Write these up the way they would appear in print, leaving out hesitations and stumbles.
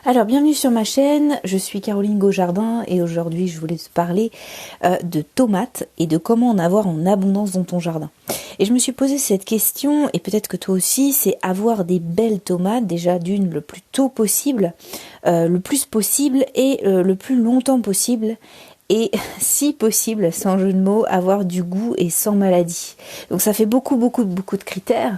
Alors, bienvenue sur ma chaîne, je suis Caroline Gaujardin et aujourd'hui je voulais te parler de tomates et de comment en avoir en abondance dans ton jardin. Et je me suis posé cette question, et peut-être que toi aussi, c'est avoir des belles tomates, déjà d'une le plus tôt possible, le plus possible et le plus longtemps possible. Et si possible, sans jeu de mots, avoir du goût et sans maladie. Donc ça fait beaucoup de critères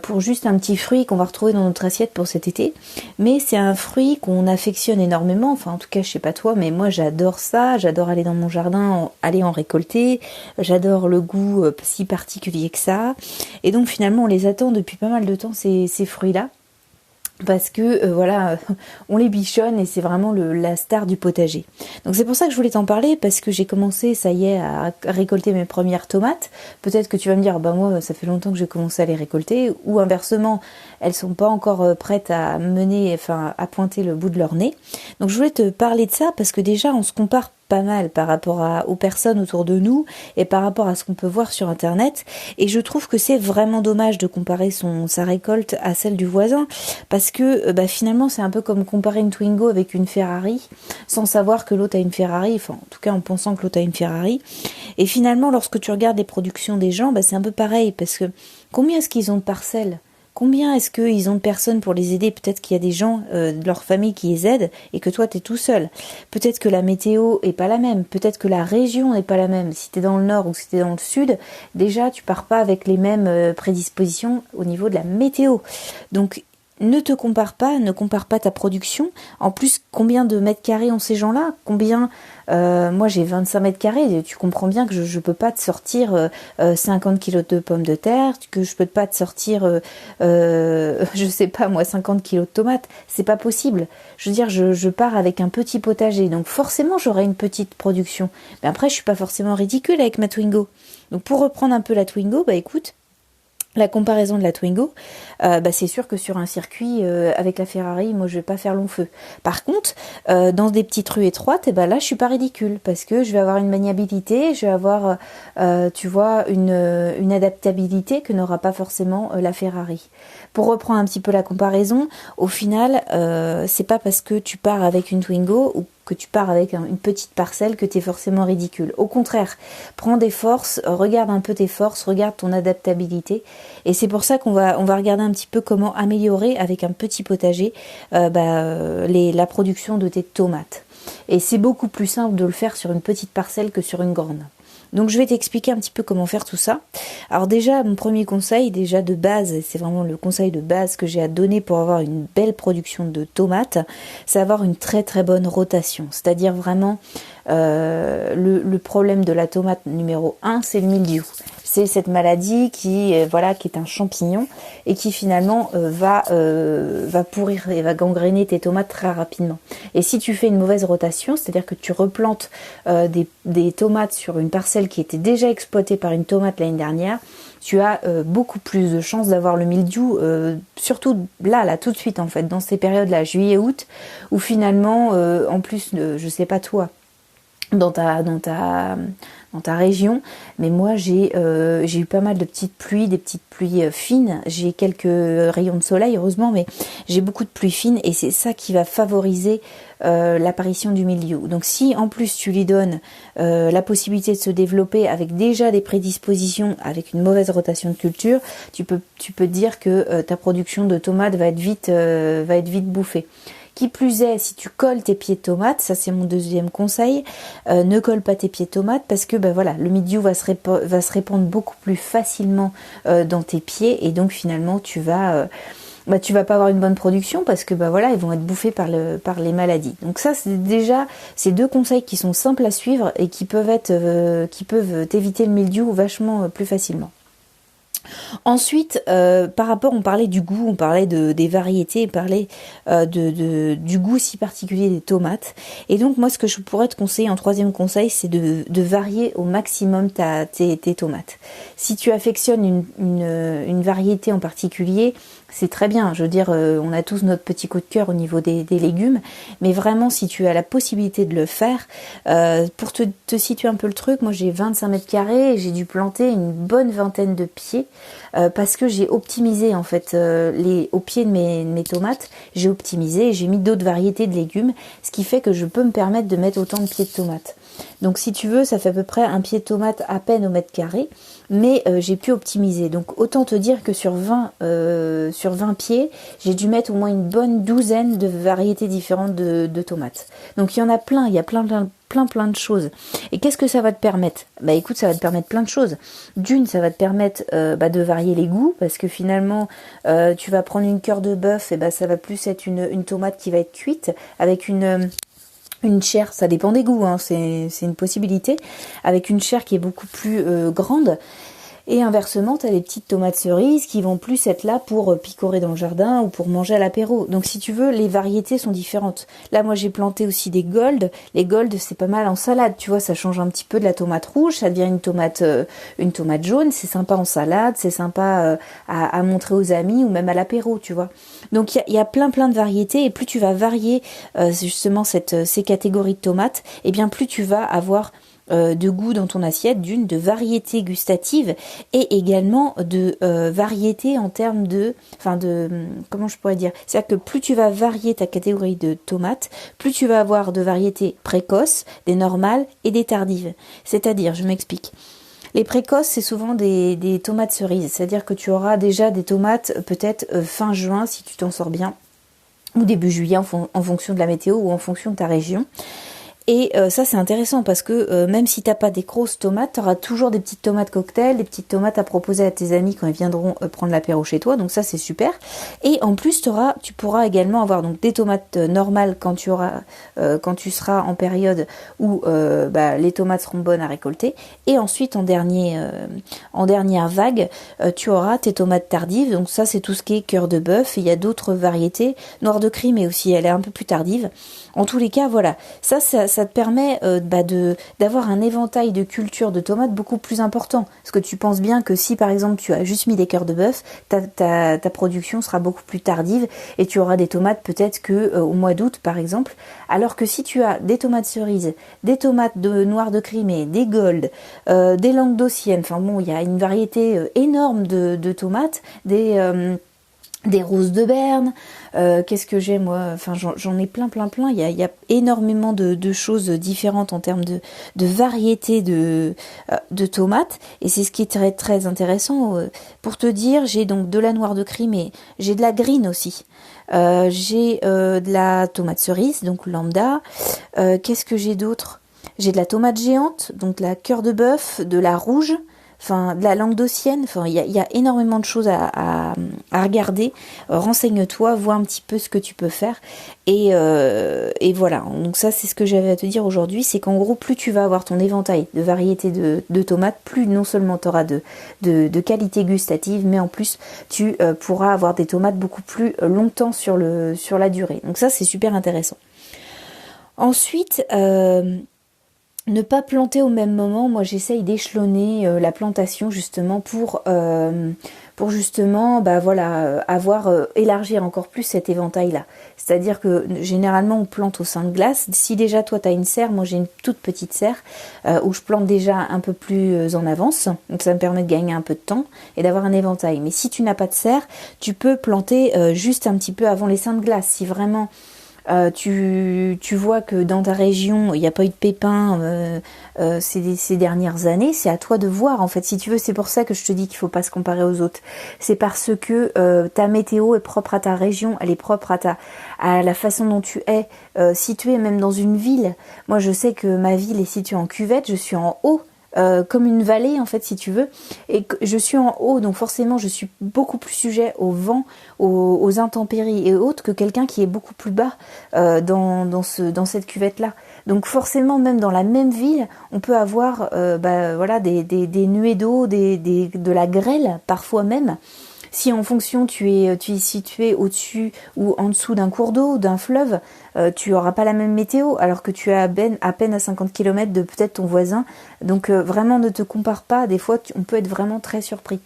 pour juste un petit fruit qu'on va retrouver dans notre assiette pour cet été. Mais c'est un fruit qu'on affectionne énormément, enfin en tout cas je sais pas toi, mais moi j'adore ça, j'adore aller dans mon jardin, aller en récolter, j'adore le goût si particulier que ça. Et donc finalement on les attend depuis pas mal de temps ces fruits-là. Parce que voilà, on les bichonne et c'est vraiment la star du potager. Donc c'est pour ça que je voulais t'en parler, parce que j'ai commencé, ça y est, à récolter mes premières tomates. Peut-être que tu vas me dire, bah moi ça fait longtemps que j'ai commencé à les récolter, ou inversement, elles sont pas encore prêtes à à pointer le bout de leur nez. Donc je voulais te parler de ça parce que déjà on se compare pas mal par rapport aux personnes autour de nous et par rapport à ce qu'on peut voir sur internet, et je trouve que c'est vraiment dommage de comparer sa récolte à celle du voisin, parce que finalement c'est un peu comme comparer une Twingo avec une Ferrari sans savoir que l'autre a une Ferrari, enfin en tout cas en pensant que l'autre a une Ferrari. Et finalement lorsque tu regardes les productions des gens, c'est un peu pareil, parce que combien est-ce qu'ils ont de parcelles? Combien est-ce qu'ils ont de personnes pour les aider? Peut-être qu'il y a des gens de leur famille qui les aident et que toi, tu es tout seul. Peut-être que la météo est pas la même. Peut-être que la région n'est pas la même. Si tu es dans le nord ou si tu es dans le sud, déjà, tu pars pas avec les mêmes prédispositions au niveau de la météo. Donc, ne te compare pas, ne compare pas ta production. En plus, combien de mètres carrés ont ces gens-là? Moi j'ai 25 mètres carrés, tu comprends bien que je peux pas te sortir 50 kilos de pommes de terre, que je peux pas te sortir, je sais pas moi, 50 kilos de tomates. C'est pas possible. Je veux dire, je pars avec un petit potager, donc forcément j'aurai une petite production. Mais après, je suis pas forcément ridicule avec ma Twingo. Donc pour reprendre un peu la Twingo, écoute, la comparaison de la Twingo, c'est sûr que sur un circuit avec la Ferrari, moi je vais pas faire long feu. Par contre, dans des petites rues étroites, là je suis pas ridicule, parce que je vais avoir une maniabilité, je vais avoir, tu vois, une adaptabilité que n'aura pas forcément la Ferrari. Pour reprendre un petit peu la comparaison, au final, c'est pas parce que tu pars avec une Twingo ou que tu pars avec une petite parcelle que tu es forcément ridicule. Au contraire, prends des forces, regarde un peu tes forces, regarde ton adaptabilité. Et c'est pour ça qu'on va regarder un petit peu comment améliorer avec un petit potager la production de tes tomates. Et c'est beaucoup plus simple de le faire sur une petite parcelle que sur une grande. Donc je vais t'expliquer un petit peu comment faire tout ça. Alors déjà, mon premier conseil, déjà de base, et c'est vraiment le conseil de base que j'ai à donner pour avoir une belle production de tomates, c'est avoir une très très bonne rotation. C'est-à-dire vraiment le problème de la tomate numéro 1, c'est le mildiou. C'est cette maladie qui est un champignon et qui finalement va pourrir et va gangréner tes tomates très rapidement. Et si tu fais une mauvaise rotation, c'est-à-dire que tu replantes des tomates sur une parcelle qui était déjà exploitée par une tomate l'année dernière, tu as beaucoup plus de chances d'avoir le mildiou, surtout là tout de suite en fait, dans ces périodes-là, juillet-août, où finalement, en plus, je sais pas toi, dans ta région, mais moi j'ai eu pas mal de petites pluies, des petites pluies fines, j'ai quelques rayons de soleil heureusement, mais j'ai beaucoup de pluies fines et c'est ça qui va favoriser l'apparition du mildiou. Donc si en plus tu lui donnes la possibilité de se développer avec déjà des prédispositions, avec une mauvaise rotation de culture, tu peux te dire que ta production de tomates va être vite bouffée. Qui plus est, si tu colles tes pieds de tomates, ça c'est mon deuxième conseil, ne colle pas tes pieds de tomates parce que le mildiou va se répandre beaucoup plus facilement dans tes pieds, et donc finalement tu vas pas avoir une bonne production parce que ils vont être bouffés par les maladies. Donc ça c'est déjà ces deux conseils qui sont simples à suivre et qui peuvent t'éviter le mildiou vachement plus facilement. Ensuite, par rapport, on parlait du goût, on parlait des variétés, on parlait du goût si particulier des tomates. Et donc moi, ce que je pourrais te conseiller en troisième conseil, c'est de varier au maximum tes tomates. Si tu affectionnes une variété en particulier, c'est très bien. Je veux dire, on a tous notre petit coup de cœur au niveau des légumes, mais vraiment, si tu as la possibilité de le faire, pour te situer un peu le truc, moi j'ai 25 mètres carrés et j'ai dû planter une bonne vingtaine de pieds parce que j'ai optimisé en fait au pied de mes tomates, j'ai optimisé et j'ai mis d'autres variétés de légumes, ce qui fait que je peux me permettre de mettre autant de pieds de tomates. Donc si tu veux, ça fait à peu près un pied de tomate à peine au mètre carré, mais j'ai pu optimiser. Donc autant te dire que sur 20 pieds, j'ai dû mettre au moins une bonne douzaine de variétés différentes de tomates. Donc il y en a plein, il y a plein de choses. Et qu'est-ce que ça va te permettre? Bah écoute, ça va te permettre plein de choses. D'une, ça va te permettre de varier les goûts, parce que finalement, tu vas prendre une cœur de bœuf, et ça va plus être une tomate qui va être cuite, avec une chair, ça dépend des goûts, hein, c'est une possibilité, avec une chair qui est beaucoup plus grande. Et inversement, tu as les petites tomates cerises qui vont plus être là pour picorer dans le jardin ou pour manger à l'apéro. Donc si tu veux, les variétés sont différentes. Là, moi j'ai planté aussi des gold. Les gold, c'est pas mal en salade, tu vois, ça change un petit peu de la tomate rouge, ça devient une tomate jaune, c'est sympa en salade, c'est sympa à montrer aux amis ou même à l'apéro, tu vois. Donc il y a plein de variétés, et plus tu vas varier justement ces catégories de tomates, et bien plus tu vas avoir de goût dans ton assiette, de variété gustative, et également de variété en termes comment je pourrais dire, c'est-à-dire que plus tu vas varier ta catégorie de tomates, plus tu vas avoir de variétés précoces, des normales et des tardives. C'est-à-dire, je m'explique. Les précoces, c'est souvent des tomates cerises, c'est-à-dire que tu auras déjà des tomates peut-être fin juin si tu t'en sors bien, ou début juillet en fonction de la météo ou en fonction de ta région. Et ça c'est intéressant parce que même si t'as pas des grosses tomates, tu auras toujours des petites tomates cocktail, des petites tomates à proposer à tes amis quand ils viendront prendre l'apéro chez toi, donc ça c'est super. Et en plus tu pourras également avoir donc des tomates normales quand tu seras en période où les tomates seront bonnes à récolter. Et ensuite en dernière vague, tu auras tes tomates tardives, donc ça c'est tout ce qui est cœur de bœuf. Il y a d'autres variétés, noire de Crimée aussi, elle est un peu plus tardive. En tous les cas, voilà, ça te permet d'avoir un éventail de cultures de tomates beaucoup plus important. Parce que tu penses bien que si par exemple tu as juste mis des cœurs de bœuf, ta production sera beaucoup plus tardive et tu auras des tomates peut-être que au mois d'août par exemple. Alors que si tu as des tomates cerises, des tomates de noire de Crimée, des gold, des languedociennes, enfin bon, il y a une variété énorme de tomates, des roses de Berne, qu'est-ce que j'ai moi, enfin j'en ai plein, il y a énormément de choses différentes en termes de variété de tomates, et c'est ce qui est très très intéressant. Pour te dire, j'ai donc de la noire de Crimée, j'ai de la green aussi, j'ai de la tomate cerise, donc lambda, qu'est-ce que j'ai d'autre? J'ai de la tomate géante, donc la cœur de bœuf, de la rouge, enfin de la languedocienne, enfin il y a énormément de choses à regarder. Renseigne-toi, vois un petit peu ce que tu peux faire, et voilà. Donc ça c'est ce que j'avais à te dire aujourd'hui, c'est qu'en gros plus tu vas avoir ton éventail de variétés de tomates, plus non seulement tu auras de qualité gustative, mais en plus tu pourras avoir des tomates beaucoup plus longtemps sur la durée. Donc ça c'est super intéressant. Ensuite, ne pas planter au même moment. Moi j'essaye d'échelonner la plantation justement pour justement élargir encore plus cet éventail là. C'est-à-dire que généralement on plante au sein de glace. Si déjà toi tu as une serre, moi j'ai une toute petite serre où je plante déjà un peu plus en avance, donc ça me permet de gagner un peu de temps et d'avoir un éventail. Mais si tu n'as pas de serre, tu peux planter juste un petit peu avant les seins de glace. Si vraiment tu vois que dans ta région il n'y a pas eu de pépins ces dernières années, c'est à toi de voir en fait. Si tu veux, c'est pour ça que je te dis qu'il faut pas se comparer aux autres. C'est parce que ta météo est propre à ta région, elle est propre à la façon dont tu es situé, même dans une ville. Moi je sais que ma ville est située en cuvette, je suis en haut, comme une vallée en fait si tu veux, et que je suis en haut, donc forcément je suis beaucoup plus sujet au vent, aux intempéries et autres que quelqu'un qui est beaucoup plus bas dans cette cuvette là. Donc forcément même dans la même ville on peut avoir des nuées d'eau, de la grêle parfois même. Si en fonction tu es situé au-dessus ou en dessous d'un cours d'eau, d'un fleuve, tu auras pas la même météo, alors que tu es à peine à 50 km de peut-être ton voisin. Donc vraiment ne te compare pas, des fois on peut être vraiment très surpris.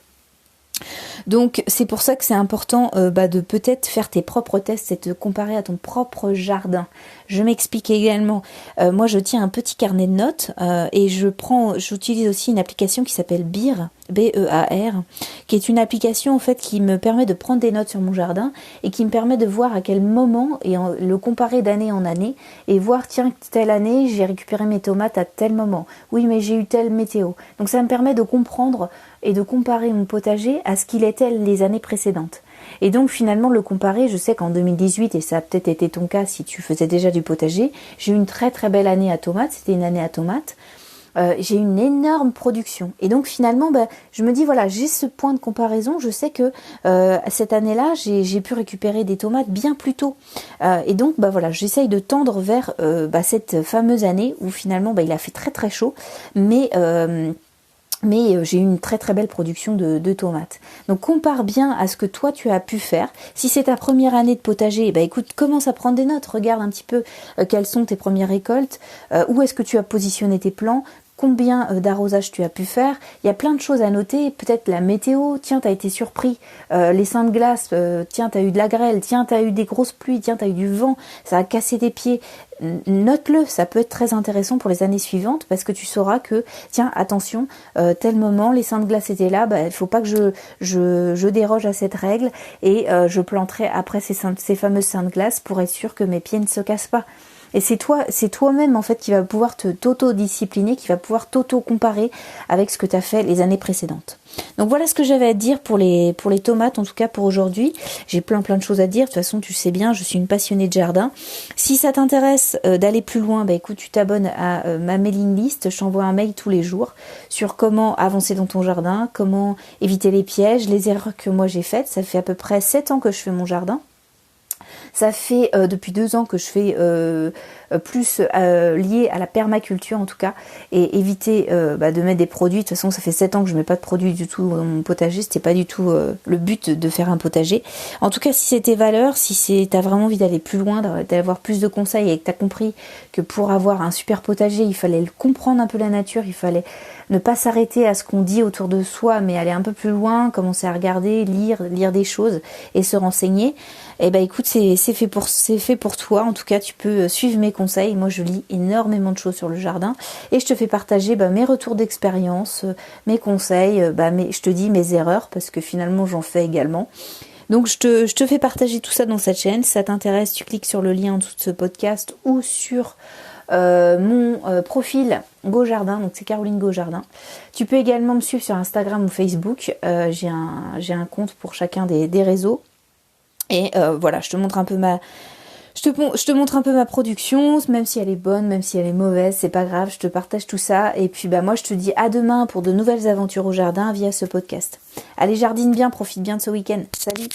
Donc c'est pour ça que c'est important de peut-être faire tes propres tests et te comparer à ton propre jardin. Je m'explique également. Moi je tiens un petit carnet de notes et j'utilise aussi une application qui s'appelle Bear, B-E-A-R, qui est une application en fait qui me permet de prendre des notes sur mon jardin et qui me permet de voir à quel moment et le comparer d'année en année et voir tiens telle année j'ai récupéré mes tomates à tel moment. Oui mais j'ai eu telle météo. Donc ça me permet de comprendre et de comparer mon potager à ce qu'il était les années précédentes. Et donc finalement le comparer, je sais qu'en 2018, et ça a peut-être été ton cas si tu faisais déjà du potager, j'ai eu une très très belle année à tomates, c'était une année à tomates, j'ai eu une énorme production. Et donc finalement, je me dis voilà, j'ai ce point de comparaison, je sais que cette année-là, j'ai pu récupérer des tomates bien plus tôt. Et donc voilà, j'essaye de tendre vers cette fameuse année où finalement il a fait très très chaud, mais j'ai eu une très très belle production de tomates. Donc compare bien à ce que toi tu as pu faire. Si c'est ta première année de potager, écoute, commence à prendre des notes, regarde un petit peu quelles sont tes premières récoltes, où est-ce que tu as positionné tes plants, combien d'arrosage tu as pu faire. Il y a plein de choses à noter, peut-être la météo, tiens, t'as été surpris, les seins de glace, tiens, t'as eu de la grêle, tiens, t'as eu des grosses pluies, tiens, t'as eu du vent, ça a cassé tes pieds. Note-le, ça peut être très intéressant pour les années suivantes parce que tu sauras que, tiens, attention, tel moment, les seins de glace étaient là, il faut pas que je déroge à cette règle et je planterai après ces fameuses seins de glace pour être sûr que mes pieds ne se cassent pas. Et c'est toi-même en fait qui va pouvoir t'auto-discipliner, qui va pouvoir t'auto-comparer avec ce que tu as fait les années précédentes. Donc voilà ce que j'avais à te dire pour les tomates, en tout cas pour aujourd'hui. J'ai plein de choses à dire. De toute façon, tu sais bien, je suis une passionnée de jardin. Si ça t'intéresse d'aller plus loin, écoute, tu t'abonnes à ma mailing list. Je t'envoie un mail tous les jours sur comment avancer dans ton jardin, comment éviter les pièges, les erreurs que moi j'ai faites. Ça fait à peu près 7 ans que je fais mon jardin. Ça fait depuis 2 ans que je fais plus lié à la permaculture en tout cas et éviter de mettre des produits. De toute façon ça fait 7 ans que je mets pas de produits du tout dans mon potager, c'était pas du tout le but de faire un potager. En tout cas si c'est tes valeurs, si t'as vraiment envie d'aller plus loin, d'avoir plus de conseils et que t'as compris que pour avoir un super potager il fallait comprendre un peu la nature, il fallait ne pas s'arrêter à ce qu'on dit autour de soi mais aller un peu plus loin, commencer à regarder, lire des choses et se renseigner. Et écoute, c'est fait pour toi. En tout cas, tu peux suivre mes conseils. Moi, je lis énormément de choses sur le jardin et je te fais partager mes retours d'expérience, mes conseils, je te dis mes erreurs parce que finalement, j'en fais également. Donc, je te fais partager tout ça dans cette chaîne. Si ça t'intéresse, tu cliques sur le lien en dessous de ce podcast ou sur mon profil GoJardin, donc c'est Caroline GoJardin. Tu peux également me suivre sur Instagram ou Facebook. J'ai un compte pour chacun des réseaux. Et voilà, je te montre un peu ma production, même si elle est bonne, même si elle est mauvaise, c'est pas grave, je te partage tout ça. Et puis moi je te dis à demain pour de nouvelles aventures au jardin via ce podcast. Allez, jardine bien, profite bien de ce week-end. Salut!